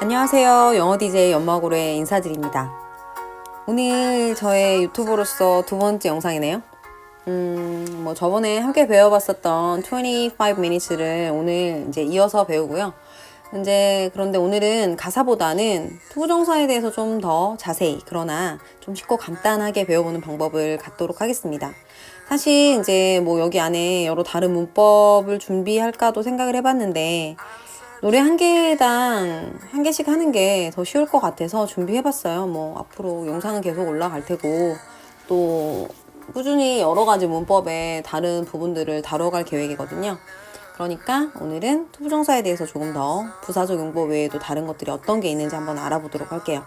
안녕하세요. 영어 DJ 연마고래 인사드립니다. 오늘 저의 유튜버로서 두 번째 영상이네요. 저번에 함께 배워봤었던 25 minutes를 오늘 이제 이어서 배우고요. 그런데 오늘은 가사보다는 투부정사에 대해서 좀 더 자세히, 그러나 좀 쉽고 간단하게 배워보는 방법을 갖도록 하겠습니다. 사실 이제 여기 안에 여러 다른 문법을 준비할까도 생각을 해봤는데, 노래 한 개당 한 개씩 하는 게 더 쉬울 것 같아서 준비해봤어요. 앞으로 영상은 계속 올라갈 테고, 또 꾸준히 여러 가지 문법의 다른 부분들을 다뤄갈 계획이거든요. 그러니까 오늘은 투부정사에 대해서 조금 더 부사적 용법 외에도 다른 것들이 어떤 게 있는지 한번 알아보도록 할게요.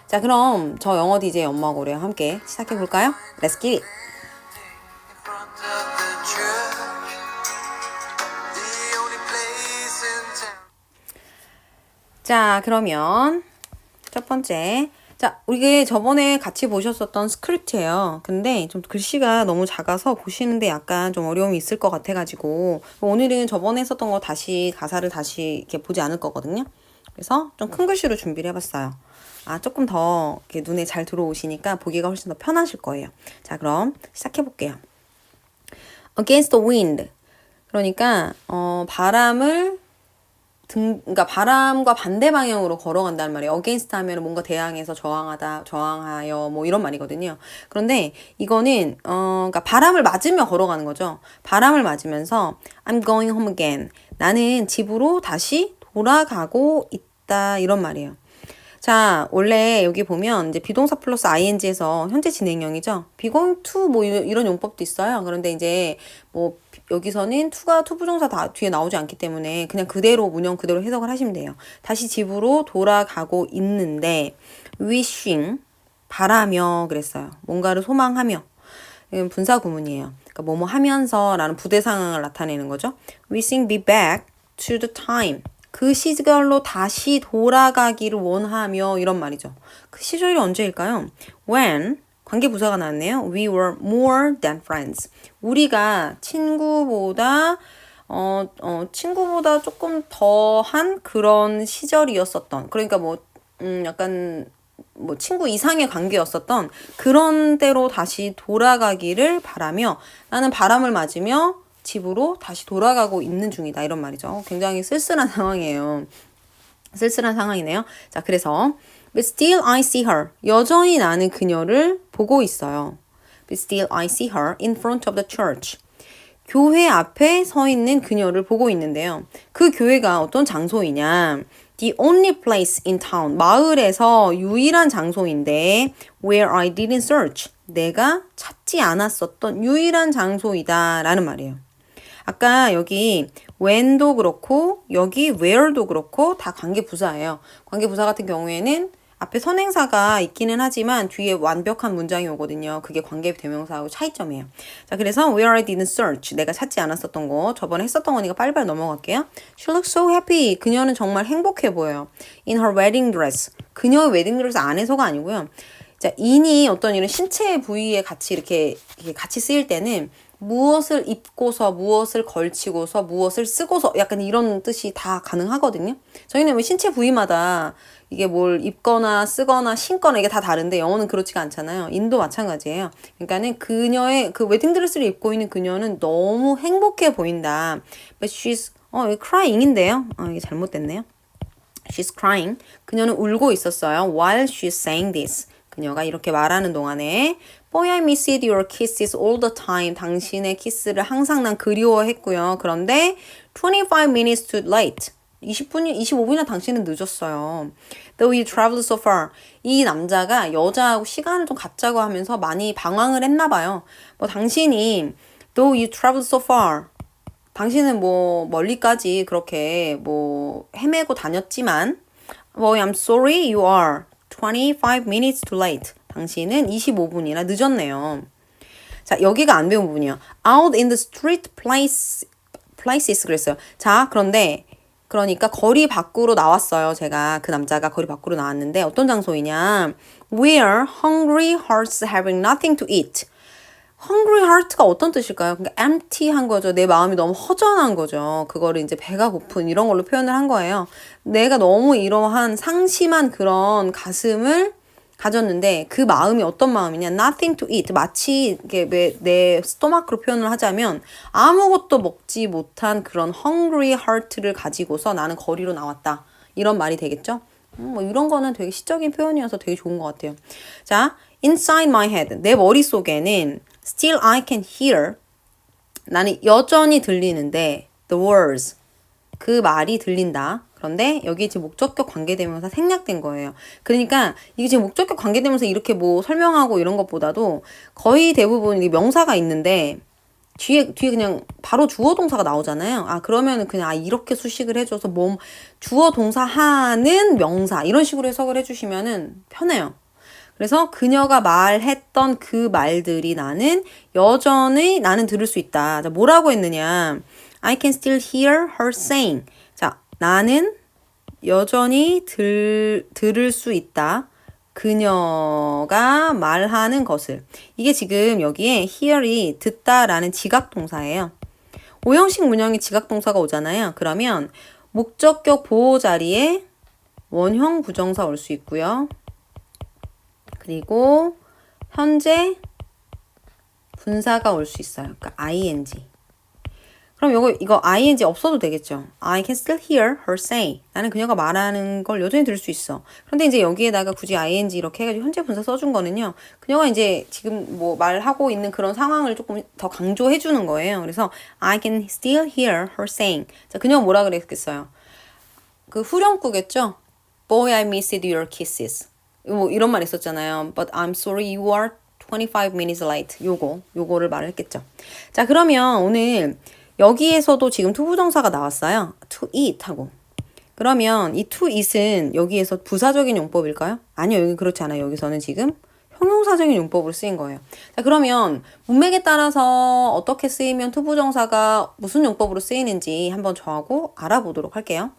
자, 그럼 저 영어 DJ 연마고래와 함께 시작해볼까요? Let's get it! 자, 그러면 첫 번째. 자, 이게 저번에 같이 보셨었던 스크립트예요. 근데 좀 글씨가 너무 작아서 보시는데 약간 좀 어려움이 있을 것 같아가지고 오늘은 저번에 했었던 거 가사를 다시 이렇게 보지 않을 거거든요. 그래서 좀 큰 글씨로 준비를 해봤어요. 조금 더 이렇게 눈에 잘 들어오시니까 보기가 훨씬 더 편하실 거예요. 자, 그럼 시작해볼게요. Against the wind. 그러니까 그러니까 바람과 반대 방향으로 걸어간다는 말이에요. against 하면 뭔가 대항해서 저항하여 이런 말이거든요. 그런데 이거는 그러니까 바람을 맞으며 걸어가는 거죠. 바람을 맞으면서 I'm going home again. 나는 집으로 다시 돌아가고 있다, 이런 말이에요. 자, 원래 여기 보면 이제 비동사 플러스 ing에서 현재 진행형이죠. be going to 이런 용법도 있어요. 그런데 이제 여기서는 to가 투부정사 다 뒤에 나오지 않기 때문에 그냥 그대로 문형 그대로 해석을 하시면 돼요. 다시 집으로 돌아가고 있는데 wishing 바라며 그랬어요. 뭔가를 소망하며. 이건 분사 구문이에요. 그러니까 뭐뭐 하면서라는 부대 상황을 나타내는 거죠. wishing be back to the time. 그 시절로 다시 돌아가기를 원하며, 이런 말이죠. 그 시절이 언제일까요? When 관계부사가 나왔네요. We were more than friends. 우리가 친구보다 조금 더한 그런 시절이었었던. 그러니까 약간 친구 이상의 관계였었던 그런 때로 다시 돌아가기를 바라며, 나는 바람을 맞으며 집으로 다시 돌아가고 있는 중이다, 이런 말이죠. 굉장히 쓸쓸한 상황이에요. 쓸쓸한 상황이네요. 자, 그래서 But still I see her. 여전히 나는 그녀를 보고 있어요. But still I see her in front of the church. 교회 앞에 서 있는 그녀를 보고 있는데요. 그 교회가 어떤 장소이냐? The only place in town. 마을에서 유일한 장소인데 where I didn't search. 내가 찾지 않았었던 유일한 장소이다, 라는 말이에요. 아까 여기 when도 그렇고 여기 where도 그렇고 다 관계부사예요. 관계부사 같은 경우에는 앞에 선행사가 있기는 하지만 뒤에 완벽한 문장이 오거든요. 그게 관계대명사하고 차이점이에요. 자, 그래서 where I didn't search. 내가 찾지 않았었던 거. 저번에 했었던 거니까 빨리빨리 넘어갈게요. She looks so happy. 그녀는 정말 행복해 보여요. In her wedding dress. 그녀의 웨딩 드레스 안에서가 아니고요. 자, in이 어떤 이런 신체 부위에 이렇게 같이 쓰일 때는 무엇을 입고서, 무엇을 걸치고서, 무엇을 쓰고서, 약간 이런 뜻이 다 가능하거든요. 저희는 신체 부위마다 이게 뭘 입거나 쓰거나 신거나 이게 다 다른데 영어는 그렇지가 않잖아요. 인도 마찬가지예요. 그러니까는 그녀의 그 웨딩드레스를 입고 있는 그녀는 너무 행복해 보인다. But she's crying인데요. 이게 잘못됐네요. She's crying. 그녀는 울고 있었어요. While she's saying this. 그녀가 이렇게 말하는 동안에 Boy, I missed your kisses all the time. 당신의 키스를 항상 난 그리워했고요. 그런데 25 minutes too late. 25분이나 당신은 늦었어요. Though you traveled so far. 이 남자가 여자하고 시간을 좀 갖자고 하면서 많이 방황을 했나 봐요. 당신이 Though you traveled so far. 당신은 멀리까지 그렇게 헤매고 다녔지만 Boy, I'm sorry you are 25 minutes too late. 당신은 25분이나 늦었네요. 자, 여기가 안 배운 부분이요. Out in the street places 그랬어요. 자, 그러니까 거리 밖으로 나왔어요. 그 남자가 거리 밖으로 나왔는데 어떤 장소이냐? Where hungry hearts having nothing to eat. hungry heart가 어떤 뜻일까요? 그러니까 empty한 거죠. 내 마음이 너무 허전한 거죠. 그거를 이제 배가 고픈 이런 걸로 표현을 한 거예요. 내가 너무 이러한 상심한 그런 가슴을 가졌는데 그 마음이 어떤 마음이냐? Nothing to eat. 마치 이게 내 스토마크로 표현을 하자면 아무것도 먹지 못한 그런 hungry heart를 가지고서 나는 거리로 나왔다. 이런 말이 되겠죠? 뭐 이런 거는 되게 시적인 표현이어서 되게 좋은 것 같아요. 자, inside my head. 내 머릿속에는 still I can hear. 나는 여전히 들리는데 the words. 그 말이 들린다. 그런데 여기 지금 목적격 관계대명사 생략된 거예요. 그러니까 이게 지금 목적격 관계대명사 이렇게 뭐 설명하고 이런 것보다도 거의 대부분 이게 명사가 있는데 뒤에 그냥 바로 주어 동사가 나오잖아요. 아, 그러면은 그냥 이렇게 수식을 해줘서 주어 동사 하는 명사 이런 식으로 해석을 해주시면은 편해요. 그래서 그녀가 말했던 그 말들이 여전히 나는 들을 수 있다. 자, 뭐라고 했느냐? I can still hear her saying. 자, 나는 여전히 들을 수 있다. 그녀가 말하는 것을. 이게 지금 여기에 hear이 듣다라는 지각동사예요. 오형식 문형의 지각동사가 오잖아요. 그러면 목적격 보호 자리에 원형 부정사 올 수 있고요. 그리고 현재 분사가 올 수 있어요. 그러니까 ing. 그럼 이거 ing 없어도 되겠죠. I can still hear her say. 나는 그녀가 말하는 걸 여전히 들을 수 있어. 그런데 이제 여기에다가 굳이 ing 이렇게 해가지고 현재 분사 써준 거는요. 그녀가 이제 지금 뭐 말하고 있는 그런 상황을 조금 더 강조해 주는 거예요. 그래서 I can still hear her saying. 자, 그녀가 뭐라 그랬겠어요? 그 후렴구겠죠? Boy, I missed your kisses. 뭐 이런 말 있었잖아요. But I'm sorry you are 25 minutes late. 요거를 말을 했겠죠. 자, 그러면 오늘 여기에서도 지금 투부정사가 나왔어요. to eat 하고. 그러면 이 to eat은 여기에서 부사적인 용법일까요? 아니요, 여기 그렇지 않아요. 여기서는 지금 형용사적인 용법으로 쓰인 거예요. 자, 그러면 문맥에 따라서 어떻게 쓰이면 투부정사가 무슨 용법으로 쓰이는지 한번 저하고 알아보도록 할게요.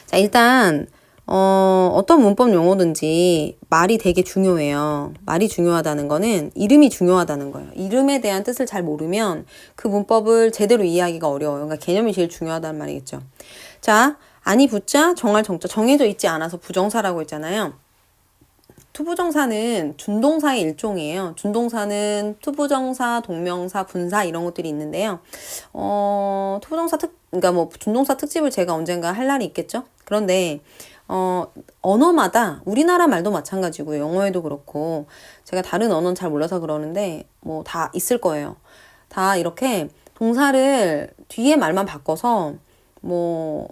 자, 일단 어떤 문법 용어든지 말이 되게 중요해요. 말이 중요하다는 거는 이름이 중요하다는 거예요. 이름에 대한 뜻을 잘 모르면 그 문법을 제대로 이해하기가 어려워요. 그러니까 개념이 제일 중요하다는 말이겠죠. 자, 아니 붙자, 정할 정자, 정해져 있지 않아서 부정사라고 했잖아요. 투부정사는 준동사의 일종이에요. 준동사는 투부정사, 동명사, 분사 이런 것들이 있는데요. 그러니까 뭐 준동사 특집을 제가 언젠가 할 날이 있겠죠. 그런데 언어마다 우리나라 말도 마찬가지고요. 영어에도 그렇고 제가 다른 언어는 잘 몰라서 그러는데 뭐 다 있을 거예요. 다 이렇게 동사를 뒤에 말만 바꿔서 뭐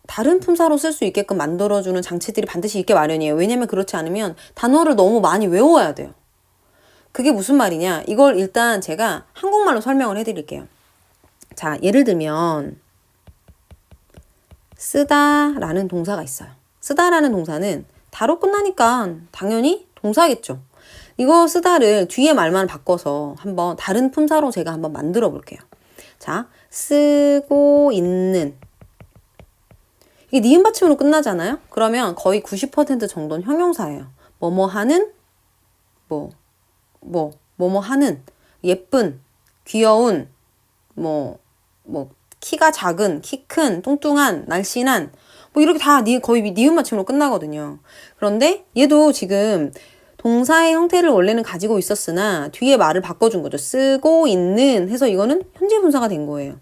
다른 품사로 쓸 수 있게끔 만들어주는 장치들이 반드시 있게 마련이에요. 왜냐면 그렇지 않으면 단어를 너무 많이 외워야 돼요. 그게 무슨 말이냐? 이걸 일단 제가 한국말로 설명을 해드릴게요. 자, 예를 들면 쓰다라는 동사가 있어요. 쓰다라는 동사는 다로 끝나니까 당연히 동사겠죠. 이거 쓰다를 뒤에 말만 바꿔서 한번 다른 품사로 제가 한번 만들어 볼게요. 자, 쓰고 있는. 이게 니은 받침으로 끝나잖아요. 그러면 거의 90% 정도는 형용사예요. 뭐뭐 하는, 뭐뭐 하는, 예쁜, 귀여운, 뭐 키가 작은, 키 큰, 뚱뚱한, 날씬한 뭐 이렇게 다 거의 니은 받침으로 끝나거든요. 그런데 얘도 지금 동사의 형태를 원래는 가지고 있었으나 뒤에 말을 바꿔준 거죠. 쓰고 있는 해서 이거는 현재 분사가 된 거예요.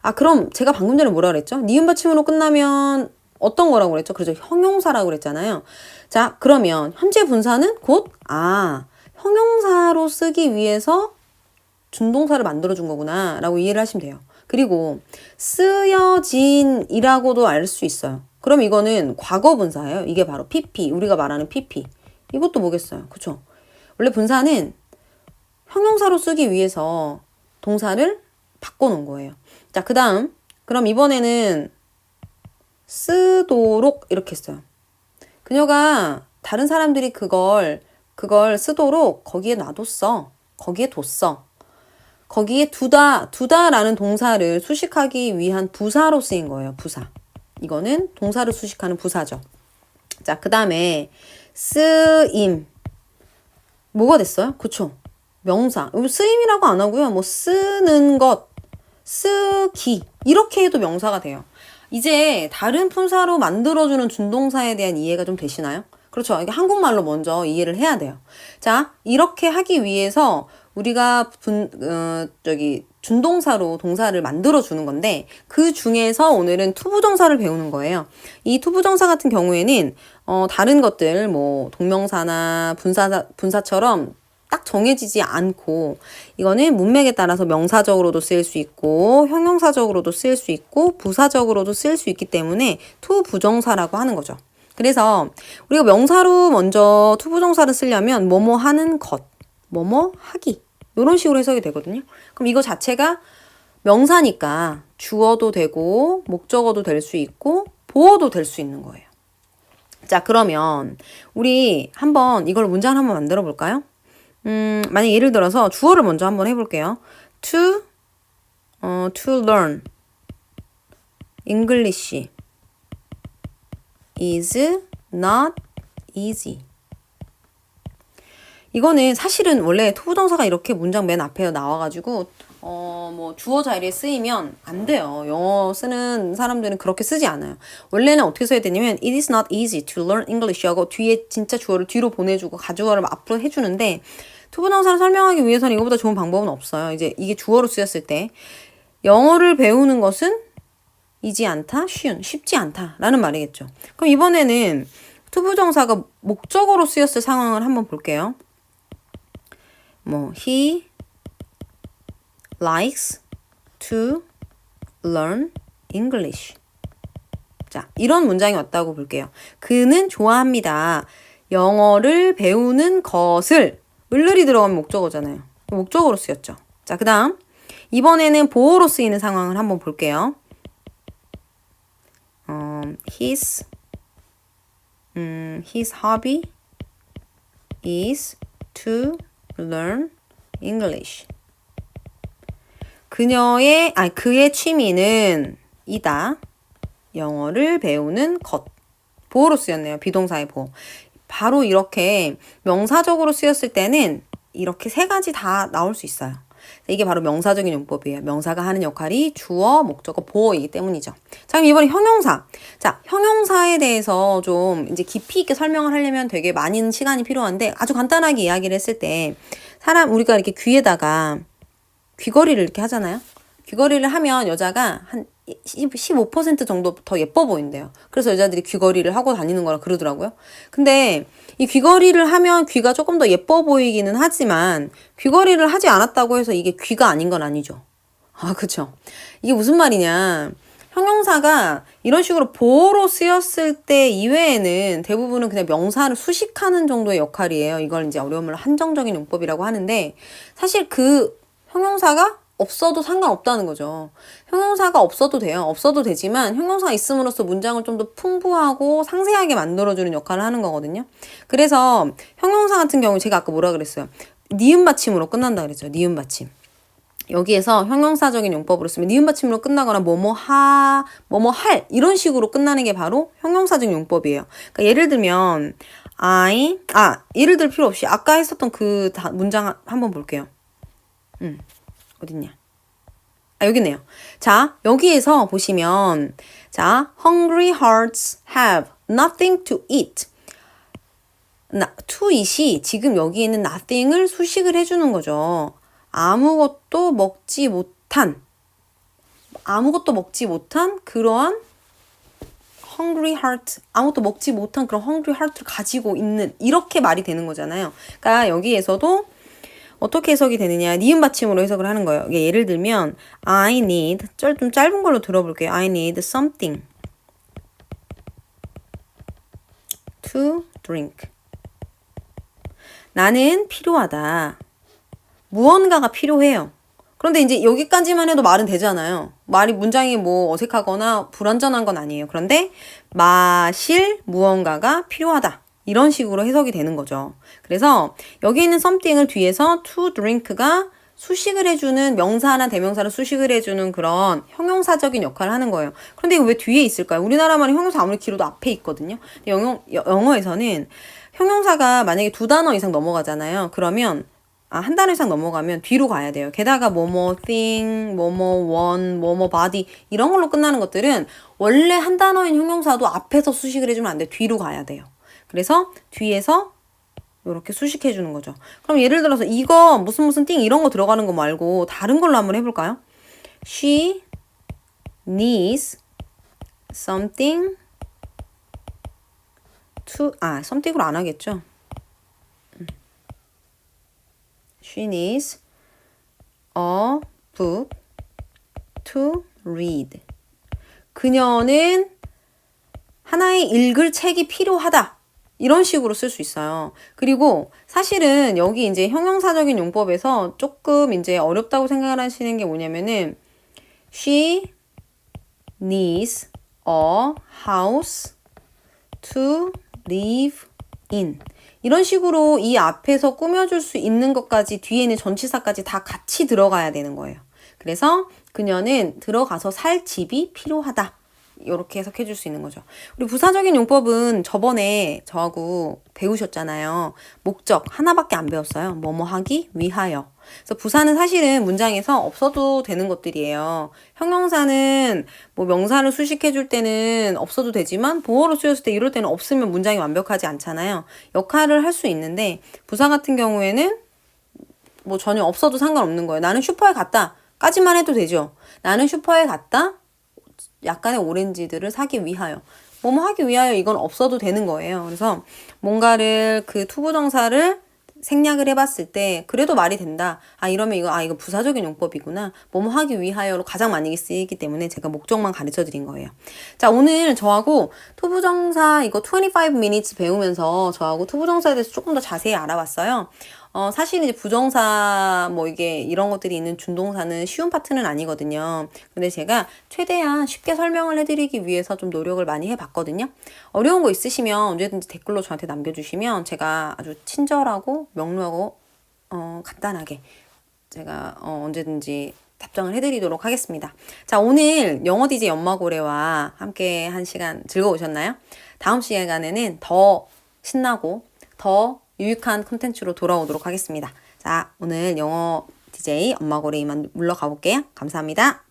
아, 그럼 제가 방금 전에 뭐라 그랬죠? 니은 받침으로 끝나면 어떤 거라고 그랬죠? 그렇죠. 형용사라고 그랬잖아요. 자, 그러면 현재 분사는 곧 형용사로 쓰기 위해서 준동사를 만들어준 거구나 라고 이해를 하시면 돼요. 그리고 쓰여진이라고도 알 수 있어요. 그럼 이거는 과거 분사예요. 이게 바로 PP, 우리가 말하는 PP. 이것도 뭐겠어요. 그쵸? 원래 분사는 형용사로 쓰기 위해서 동사를 바꿔놓은 거예요. 자, 그 다음 그럼 이번에는 쓰도록 이렇게 했어요. 그녀가 다른 사람들이 그걸 쓰도록 거기에 놔뒀어. 거기에 뒀어. 거기에 두다라는 동사를 수식하기 위한 부사로 쓰인 거예요. 부사. 이거는 동사를 수식하는 부사죠. 자, 그 다음에 쓰임. 뭐가 됐어요? 그쵸? 명사. 쓰임이라고 안 하고요. 뭐 쓰는 것, 쓰기 이렇게 해도 명사가 돼요. 이제 다른 품사로 만들어주는 준동사에 대한 이해가 좀 되시나요? 그렇죠. 이게 한국말로 먼저 이해를 해야 돼요. 자, 이렇게 하기 위해서 우리가 준동사로 동사를 만들어주는 건데 그 중에서 오늘은 투부정사를 배우는 거예요. 이 투부정사 같은 경우에는 다른 것들 뭐 동명사나 분사처럼 딱 정해지지 않고 이거는 문맥에 따라서 명사적으로도 쓰일 수 있고 형용사적으로도 쓰일 수 있고 부사적으로도 쓰일 수 있기 때문에 투부정사라고 하는 거죠. 그래서 우리가 명사로 먼저 투부정사를 쓰려면 뭐뭐 하는 것, 뭐뭐 하기 이런 식으로 해석이 되거든요. 그럼 이거 자체가 명사니까 주어도 되고 목적어도 될 수 있고 보어도 될 수 있는 거예요. 자, 그러면 우리 한번 이걸 문장을 한번 만들어 볼까요? 만약 예를 들어서 주어를 먼저 한번 해볼게요. To learn English is not easy. 이거는 사실은 원래 투부정사가 이렇게 문장 맨 앞에 나와가지고 뭐 주어 자리에 쓰이면 안 돼요. 영어 쓰는 사람들은 그렇게 쓰지 않아요. 원래는 어떻게 써야 되냐면 it is not easy to learn English 하고 뒤에 진짜 주어를 뒤로 보내주고 가주어를 앞으로 해주는데 투부정사를 설명하기 위해서는 이거보다 좋은 방법은 없어요. 이제 이게 주어로 쓰였을 때 영어를 배우는 것은 이지 않다, 쉽지 않다라는 말이겠죠. 그럼 이번에는 투부정사가 목적어로 쓰였을 상황을 한번 볼게요. 뭐 he likes to learn English. 자, 이런 문장이 왔다고 볼게요. 그는 좋아합니다. 영어를 배우는 것을 을을이 들어가면 목적어잖아요. 목적어로 쓰였죠. 자, 그 다음 이번에는 보어로 쓰이는 상황을 한번 볼게요. his hobby is to learn English. 그의 취미는 이다. 영어를 배우는 것. 보어로 쓰였네요. 비동사의 보어. 바로 이렇게 명사적으로 쓰였을 때는 이렇게 세 가지 다 나올 수 있어요. 이게 바로 명사적인 용법이에요. 명사가 하는 역할이 주어, 목적어, 보어이기 때문이죠. 자, 그럼 이번에 형용사. 자, 형용사에 대해서 좀 이제 깊이 있게 설명을 하려면 되게 많은 시간이 필요한데 아주 간단하게 이야기를 했을 때 우리가 이렇게 귀에다가 귀걸이를 이렇게 하잖아요. 귀걸이를 하면 여자가 한 15% 정도 더 예뻐 보인대요. 그래서 여자들이 귀걸이를 하고 다니는 거라 그러더라고요. 근데 이 귀걸이를 하면 귀가 조금 더 예뻐 보이기는 하지만 귀걸이를 하지 않았다고 해서 이게 귀가 아닌 건 아니죠. 아, 그쵸. 이게 무슨 말이냐. 형용사가 이런 식으로 보어로 쓰였을 때 이외에는 대부분은 그냥 명사를 수식하는 정도의 역할이에요. 이걸 이제 어려움을 한정적인 용법이라고 하는데 사실 그 형용사가 없어도 상관없다는 거죠. 형용사가 없어도 돼요. 없어도 되지만 형용사가 있음으로써 문장을 좀 더 풍부하고 상세하게 만들어주는 역할을 하는 거거든요. 그래서 형용사 같은 경우 제가 아까 뭐라 그랬어요? 니은 받침으로 끝난다 그랬죠. 니은 받침. 여기에서 형용사적인 용법으로 쓰면 니은 받침으로 끝나거나 뭐뭐 할 이런 식으로 끝나는 게 바로 형용사적 용법이에요. 그러니까 예를 들면 예를 들 필요 없이 아까 했었던 그 문장 한번 볼게요. 어딨냐? 여기 있네요. 자, 여기에서 보시면 자, hungry hearts have nothing to eat. to eat이 지금 여기 있는 nothing을 수식을 해주는 거죠. 아무것도 먹지 못한 그러한 hungry heart, 아무것도 먹지 못한 그런 hungry heart를 가지고 있는 이렇게 말이 되는 거잖아요. 그러니까 여기에서도 어떻게 해석이 되느냐 니은 받침으로 해석을 하는 거예요. 예를 들면 I need 좀 짧은 걸로 들어볼게요. I need something to drink. 나는 필요하다. 무언가가 필요해요. 그런데 이제 여기까지만 해도 말은 되잖아요. 문장이 뭐 어색하거나 불완전한 건 아니에요. 그런데 마실 무언가가 필요하다. 이런 식으로 해석이 되는 거죠. 그래서 여기 있는 something을 뒤에서 to drink가 수식을 해주는 명사나 대명사를 수식을 해주는 그런 형용사적인 역할을 하는 거예요. 그런데 이거 왜 뒤에 있을까요? 우리나라말은 형용사 아무리 길어도 앞에 있거든요. 영어에서는 형용사가 만약에 2단어 이상 넘어가잖아요. 그러면 한 단어 이상 넘어가면 뒤로 가야 돼요. 게다가 뭐뭐 thing, 뭐뭐 one, 뭐뭐 body 이런 걸로 끝나는 것들은 원래 한 단어인 형용사도 앞에서 수식을 해주면 안 돼. 뒤로 가야 돼요. 그래서 뒤에서 이렇게 수식해 주는 거죠. 그럼 예를 들어서 이거 무슨 무슨 thing 이런 거 들어가는 거 말고 다른 걸로 한번 해볼까요? She needs something to something으로 안 하겠죠. She needs a book to read. 그녀는 하나의 읽을 책이 필요하다. 이런 식으로 쓸 수 있어요. 그리고 사실은 여기 이제 형용사적인 용법에서 조금 이제 어렵다고 생각을 하시는 게 뭐냐면은 She needs a house to live in. 이런 식으로 이 앞에서 꾸며줄 수 있는 것까지 뒤에는 전치사까지 다 같이 들어가야 되는 거예요. 그래서 그녀는 들어가서 살 집이 필요하다. 이렇게 해석해 줄 수 있는 거죠. 우리 부사적인 용법은 저번에 저하고 배우셨잖아요. 목적 하나밖에 안 배웠어요. 뭐뭐 하기 위하여. 그래서 부사는 사실은 문장에서 없어도 되는 것들이에요. 형용사는 뭐 명사를 수식해 줄 때는 없어도 되지만 보어로 쓰였을 때 이럴 때는 없으면 문장이 완벽하지 않잖아요. 역할을 할 수 있는데 부사 같은 경우에는 뭐 전혀 없어도 상관없는 거예요. 나는 슈퍼에 갔다 까지만 해도 되죠. 나는 슈퍼에 갔다 약간의 오렌지들을 사기 위하여. 뭐뭐 하기 위하여 이건 없어도 되는 거예요. 그래서 뭔가를 그 투부정사를 생략을 해봤을 때 그래도 말이 된다. 이러면 이거 부사적인 용법이구나. 뭐뭐 하기 위하여로 가장 많이 쓰이기 때문에 제가 목적만 가르쳐 드린 거예요. 자, 오늘 저하고 투부정사 이거 25 minutes 배우면서 저하고 투부정사에 대해서 조금 더 자세히 알아봤어요. 사실 이제 부정사 뭐 이게 이런 것들이 있는 준동사는 쉬운 파트는 아니거든요. 근데 제가 최대한 쉽게 설명을 해드리기 위해서 좀 노력을 많이 해봤거든요. 어려운 거 있으시면 언제든지 댓글로 저한테 남겨주시면 제가 아주 친절하고 명료하고 간단하게 제가 언제든지 답장을 해드리도록 하겠습니다. 자, 오늘 영어 DJ 연마고래와 함께 한 시간 즐거우셨나요? 다음 시간에는 더 신나고 더 유익한 콘텐츠로 돌아오도록 하겠습니다. 자, 오늘 영어 DJ 엄마고래 이만 물러가 볼게요. 감사합니다.